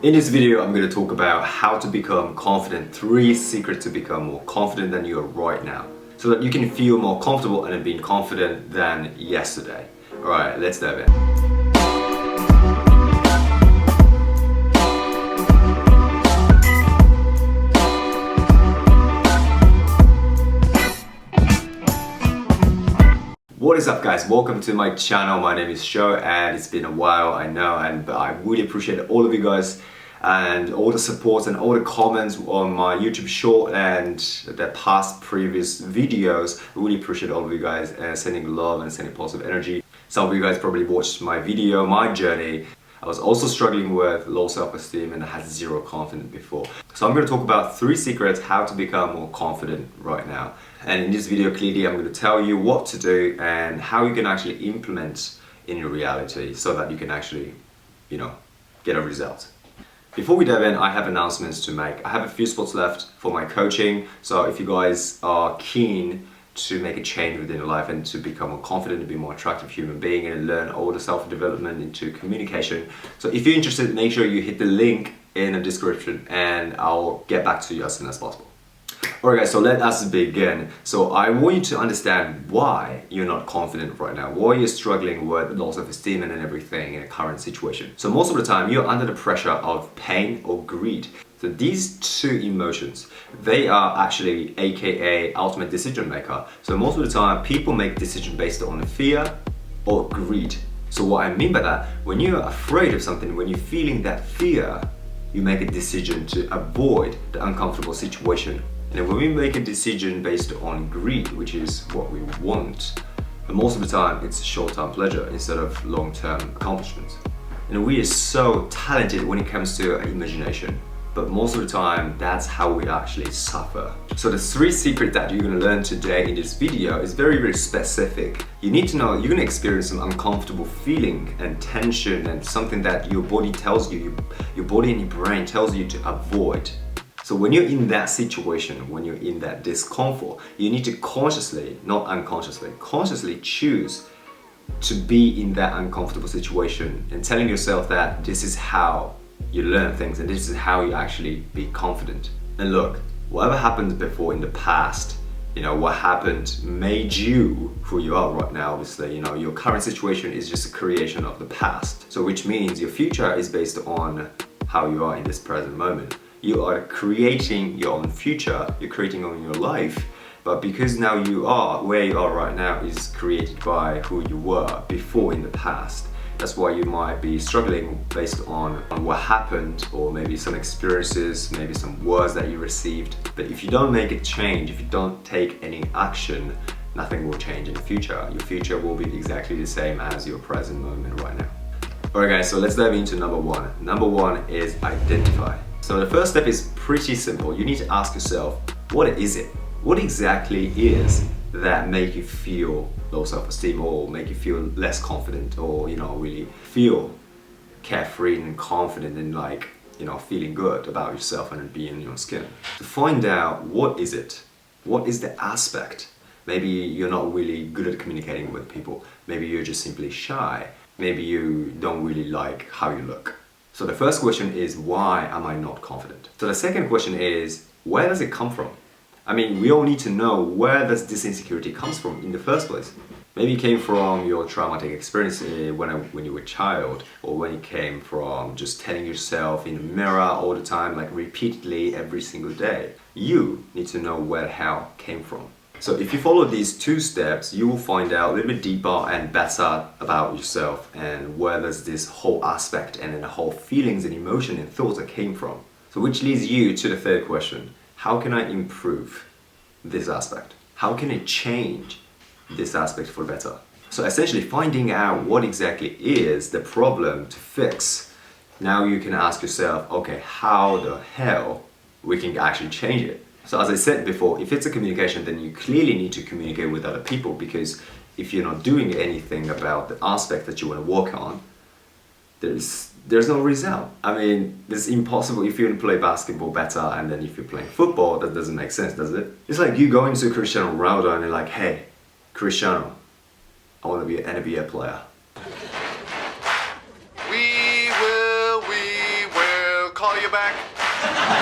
In this video, I'm going to talk about how to become confident, 3 secrets to become more confident than you are right now, so that you can feel more comfortable and being confident than yesterday. Alright, let's dive in. What is up guys, welcome to my channel. My name is Show and it's been a while, I know, but I really appreciate all of you guys and all the support and all the comments on my YouTube short and the past previous videos. I really appreciate all of you guys sending love and sending positive energy. Some of you guys probably watched my video, my journey. I was also struggling with low self-esteem and I had zero confidence before. So I'm going to talk about 3 secrets how to become more confident right now. And in this video clearly I'm going to tell you what to do and how you can actually implement in your reality so that you can actually, get a result. Before we dive in, I have announcements to make. I have a few spots left for my coaching. So if you guys are keen to make a change within your life and to become more confident, to be a more attractive human being and learn all the self-development into communication. So if you're interested, make sure you hit the link in the description and I'll get back to you as soon as possible. Alright guys, so let us begin. So I want you to understand why you're not confident right now, why you're struggling with low self-esteem and everything in a current situation. So most of the time you're under the pressure of pain or greed. So these 2 emotions, they are actually AKA ultimate decision maker. So most of the time people make decisions based on fear or greed. So what I mean by that, when you're afraid of something, when you're feeling that fear, you make a decision to avoid the uncomfortable situation. And when we make a decision based on greed, which is what we want, but most of the time it's short-term pleasure instead of long-term accomplishments. And we are so talented when it comes to imagination, but most of the time that's how we actually suffer. So the 3 secrets that you're going to learn today in this video is very, very specific. You need to know you're going to experience some uncomfortable feeling and tension and something that your body tells you, your body and your brain tells you to avoid. So when you're in that situation, when you're in that discomfort, you need to consciously, not unconsciously, consciously choose to be in that uncomfortable situation and telling yourself that this is how you learn things and this is how you actually be confident. And look, whatever happened before in the past, what happened made you who you are right now. Obviously, your current situation is just a creation of the past. So which means your future is based on how you are in this present moment. You are creating your own future, you're creating your own life, but because now you are where you are right now is created by who you were before in the past. That's why you might be struggling based on what happened or maybe some experiences, maybe some words that you received. But if you don't make a change, if you don't take any action, nothing will change in the future. Your future will be exactly the same as your present moment right now. Alright guys, so let's dive into number 1. Number 1 is identify. So the first step is pretty simple. You need to ask yourself, what is it? What exactly is that make you feel low self-esteem or make you feel less confident or, really feel carefree and confident and feeling good about yourself and being in your skin? To find out what is it? What is the aspect? Maybe you're not really good at communicating with people. Maybe you're just simply shy. Maybe you don't really like how you look. So the first question is, why am I not confident? So the second question is, where does it come from? I mean, we all need to know where does this insecurity comes from in the first place. Maybe it came from your traumatic experience when you were a child, or when it came from just telling yourself in the mirror all the time, like repeatedly every single day. You need to know where the hell came from. So if you follow these 2 steps, you will find out a little bit deeper and better about yourself and where does this whole aspect and then the whole feelings and emotion and thoughts that came from. So which leads you to the third question. How can I improve this aspect? How can I change this aspect for better? So essentially finding out what exactly is the problem to fix. Now you can ask yourself, okay, how the hell we can actually change it? So as I said before, if it's a communication, then you clearly need to communicate with other people, because if you're not doing anything about the aspect that you want to work on, there's no result. I mean, it's impossible. If you want to play basketball better and then if you're playing football, that doesn't make sense, does it? It's like you going to Cristiano Ronaldo and you're like, hey, Cristiano, I want to be an NBA player. We will call you back.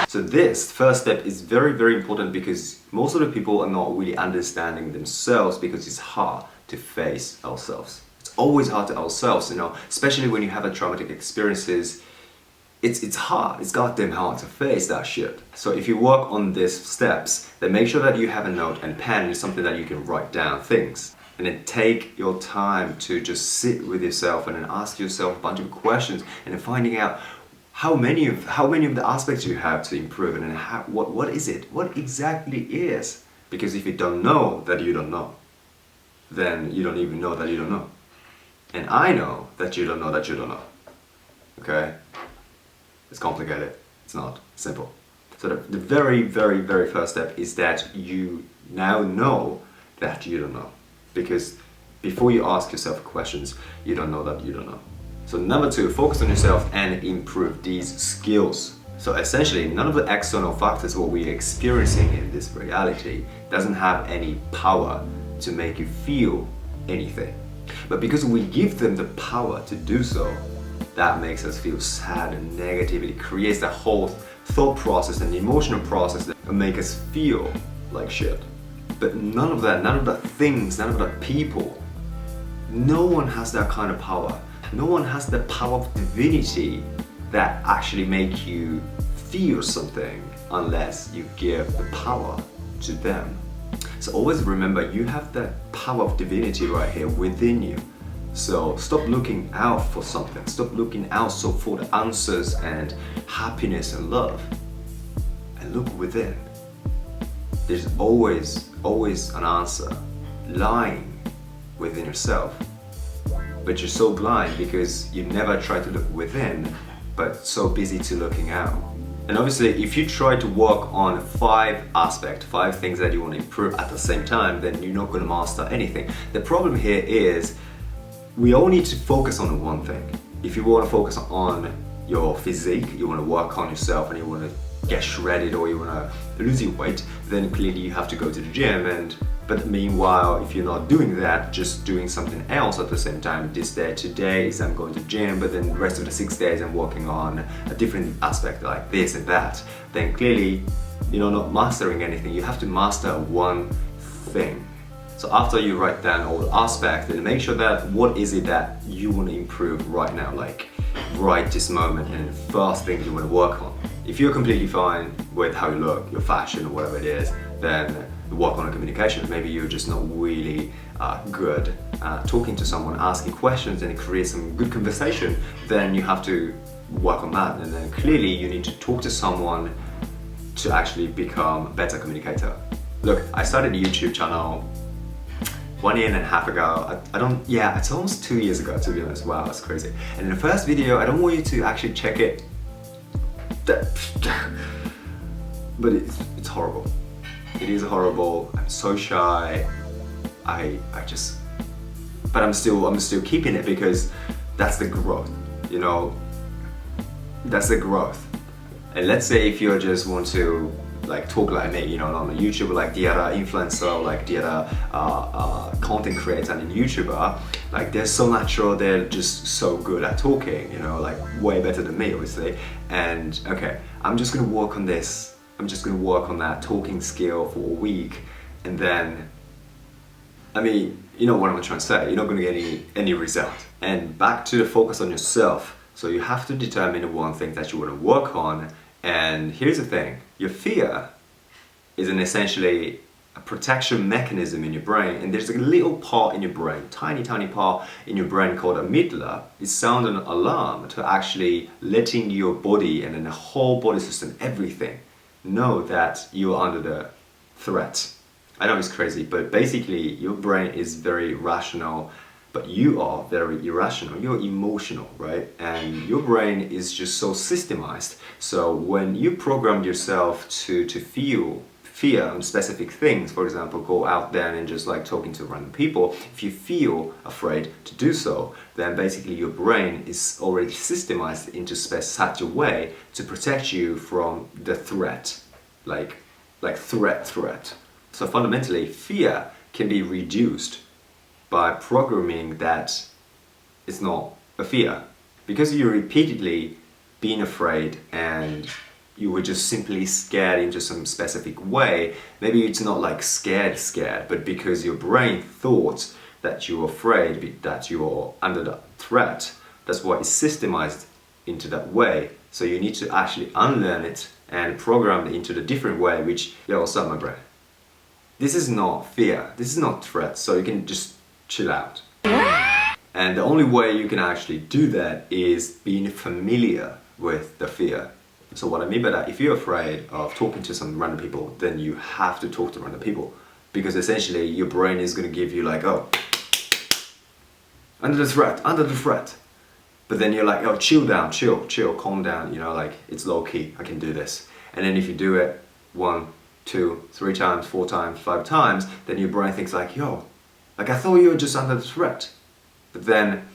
So this first step is very, very important because most of the people are not really understanding themselves because it's hard to face ourselves. It's always hard to ourselves, you know, especially when you have a traumatic experiences. It's hard, it's goddamn hard to face that shit. So if you work on these steps, then make sure that you have a note and pen and something that you can write down things. And then take your time to just sit with yourself and then ask yourself a bunch of questions and then finding out how many of the aspects you have to improve and then what is it? What exactly is? Because if you don't know that you don't know, then you don't even know that you don't know. And I know that you don't know that you don't know. Okay? It's complicated. It's not simple. So the very, very, very first step is that you now know that you don't know. Because before you ask yourself questions, you don't know that you don't know. So number 2, focus on yourself and improve these skills. So essentially, none of the external factors, what we're experiencing in this reality, doesn't have any power to make you feel anything. But because we give them the power to do so, that makes us feel sad and negative. It creates that whole thought process and emotional process that make us feel like shit. But none of that, none of the things, none of the people, no one has that kind of power. No one has the power of divinity that actually make you feel something unless you give the power to them. So always remember, you have the power of divinity right here within you. So stop looking out for something. Stop looking out for the answers and happiness and love. And look within. There's always an answer lying within yourself. But you're so blind because you never try to look within, but so busy to looking out. And obviously, if you try to work on 5 things that you want to improve at the same time, then you're not going to master anything. The problem here is we all need to focus on one thing. If you want to focus on your physique, you want to work on yourself and you want to get shredded or you want to lose your weight, then clearly you have to go to the gym. But meanwhile, if you're not doing that, just doing something else at the same time, today is I'm going to the gym, but then the rest of the 6 days I'm working on a different aspect like this and that, then clearly you're not mastering anything. You have to master one thing. So after you write down all the aspects, then make sure that what is it that you want to improve right now, like right this moment, and the first thing you want to work on. If you're completely fine with how you look, your fashion or whatever it is, then work on the communication. Maybe you're just not really good at talking to someone, asking questions and create some good conversation, then you have to work on that. And then clearly you need to talk to someone to actually become a better communicator. Look, I started a YouTube channel 1.5 years ago. It's almost 2 years ago, to be honest. Wow, that's crazy. And in the first video, I don't want you to actually check it, but it's horrible. It is horrible. I'm so shy. But I'm still keeping it because that's the growth, you know. That's the growth. And let's say if you just want to like talk like me, you know, on YouTube, like the other influencer, like the other content creator and YouTuber, like they're so natural, they're just so good at talking, you know, like way better than me, obviously. And okay, I'm just gonna work on this. I'm just gonna work on that talking skill for a week, and then, I mean, you know what I'm trying to say, you're not gonna get any result. And back to the focus on yourself. So you have to determine the one thing that you want to work on. And here's the thing, your fear is essentially a protection mechanism in your brain, and there's a little part in your brain, tiny part in your brain called amygdala. It sounds an alarm to actually letting your body and then the whole body system, everything, know that you're under the threat. I know it's crazy, but basically your brain is very rational, but you are very irrational, you're emotional, right? And your brain is just so systemized. So when you program yourself to feel fear on specific things, for example, go out there and just like talking to random people, if you feel afraid to do so, then basically your brain is already systemized into such a way to protect you from the threat, like threat. So fundamentally, fear can be reduced by programming that it's not a fear. Because you repeatedly being afraid and you were just simply scared into some specific way, maybe it's not like scared, but because your brain thought that you're afraid, that you're under the threat, that's why it's systemized into that way. So you need to actually unlearn it and program it into the different way, which, yo, what's up, my brain? This is not fear, this is not threat, so you can just chill out. And the only way you can actually do that is being familiar with the fear. So what I mean by that, if you're afraid of talking to some random people, then you have to talk to random people. Because essentially your brain is going to give you like, oh, under the threat. But then you're like, oh, chill down, chill, calm down, you know, like it's low key, I can do this. And then if you do it 1, 2, 3 times, 4 times, 5 times, then your brain thinks like, yo, like I thought you were just under the threat. But then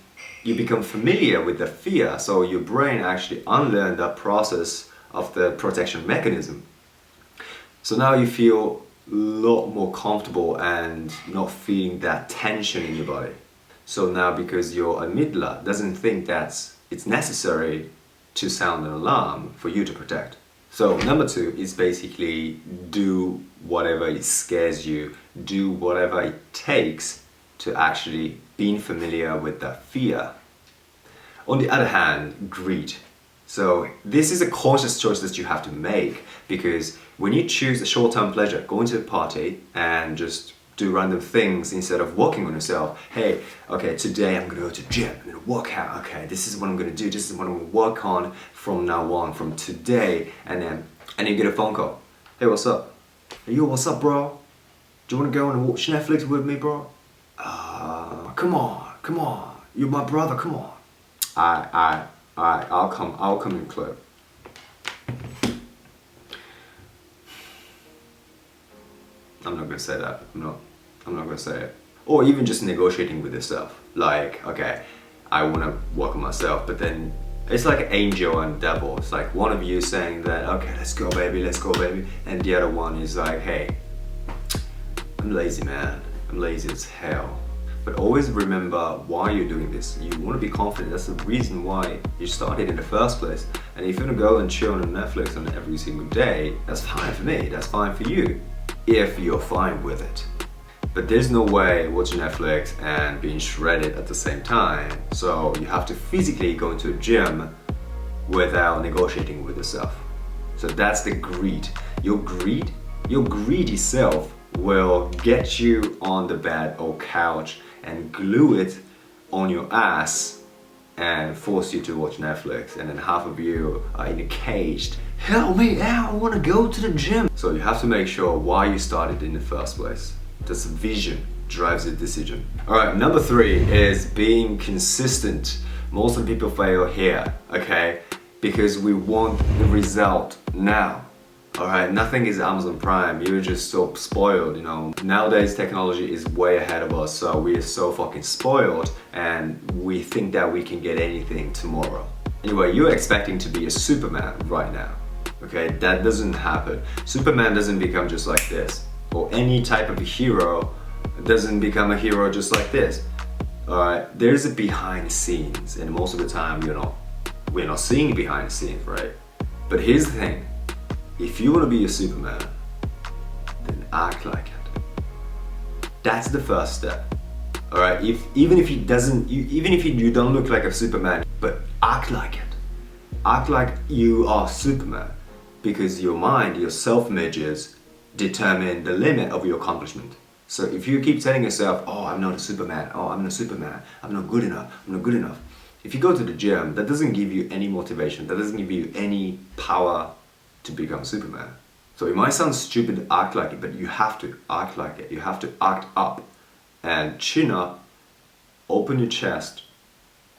you become familiar with the fear, so your brain actually unlearned that process of the protection mechanism. So now you feel a lot more comfortable and not feeling that tension in your body. So now because your amygdala doesn't think that it's necessary to sound an alarm for you to protect. So number 2 is basically do whatever it scares you, do whatever it takes to actually being familiar with that fear. On the other hand, greed. So this is a conscious choice that you have to make, because when you choose a short-term pleasure, going to a party and just do random things instead of working on yourself. Hey, okay, today I'm gonna go to the gym, I'm gonna work out, okay, this is what I'm gonna do, this is what I'm gonna work on from now on, from today, and then you get a phone call. Hey, what's up? Hey, yo, what's up, bro? Do you wanna go and watch Netflix with me, bro? Come on, you're my brother, come on. I'll come in club. I'm not gonna say that. I'm not gonna say it. Or even just negotiating with yourself. Like, okay, I wanna work on myself, but then it's like angel and devil. It's like one of you saying that, okay, let's go baby, and the other one is like, hey, I'm lazy, man. I'm lazy as hell. But always remember why you're doing this. You want to be confident. That's the reason why you started in the first place. And if you're gonna go and chill on Netflix on every single day, that's fine for me. That's fine for you, if you're fine with it. But there's no way watching Netflix and being shredded at the same time. So you have to physically go into a gym without negotiating with yourself. So that's the greed. Your greedy self will get you on the bed or couch and glue it on your ass and force you to watch Netflix, and then half of you are in a cage. Help me out, I want to go to the gym. So you have to make sure why you started in the first place. This vision drives your decision. Alright, number 3 is being consistent. Most of the people fail here, okay? Because we want the result now. Alright, nothing is Amazon Prime, you're just so spoiled, you know. Nowadays technology is way ahead of us, so we are so fucking spoiled and we think that we can get anything tomorrow. Anyway, you're expecting to be a Superman right now, okay? That doesn't happen. Superman doesn't become just like this, or any type of hero doesn't become a hero just like this. Alright, there's a behind the scenes, and most of the time we're not seeing behind the scenes, right? But here's the thing. If you want to be a Superman, then act like it. That's the first step. Alright, even if you don't look like a Superman, but act like it. Act like you are Superman, because your mind, your self-images determine the limit of your accomplishment. So if you keep telling yourself, oh, I'm not a Superman, oh, I'm not a Superman, I'm not good enough, I'm not good enough. If you go to the gym, that doesn't give you any motivation, that doesn't give you any power to become Superman. So it might sound stupid to act like it, but you have to act like it. You have to act up and chin up, open your chest,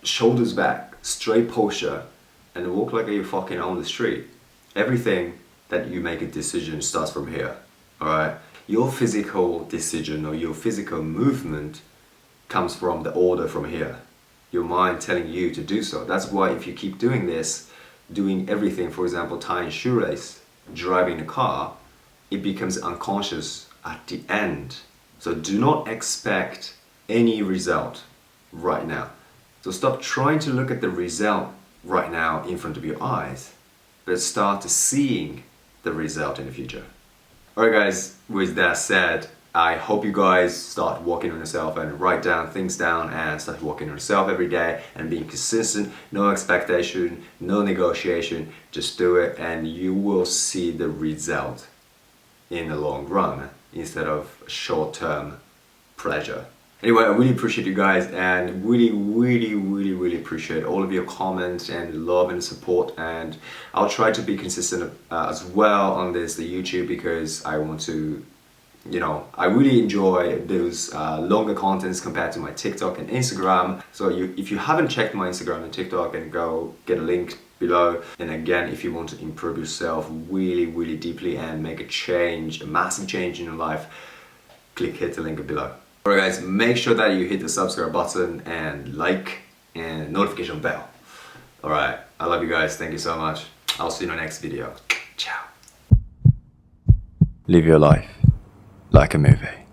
shoulders back, straight posture, and walk like you're fucking on the street. Everything that you make a decision starts from here, alright? Your physical decision or your physical movement comes from the order from here. Your mind telling you to do so. That's why if you keep doing this, doing everything, for example, tying shoelace, driving a car, it becomes unconscious at the end. So do not expect any result right now. So stop trying to look at the result right now in front of your eyes, but start to seeing the result in the future. Alright guys, with that said, I hope you guys start working on yourself and write down things down and start working on yourself every day and being consistent, no expectation, no negotiation, just do it and you will see the result in the long run instead of short-term pleasure. Anyway, I really appreciate you guys and really appreciate all of your comments and love and support, and I'll try to be consistent as well on the YouTube, because I want to, you know, I really enjoy those longer contents compared to my TikTok and Instagram. So if you haven't checked my Instagram and TikTok, and go get a link below. And again, if you want to improve yourself really deeply and make a change, a massive change in your life, hit the link below. Alright guys, make sure that you hit the subscribe button and like and notification bell. Alright, I love you guys, thank you so much. I'll see you in the next video. Ciao. Live your life like a movie.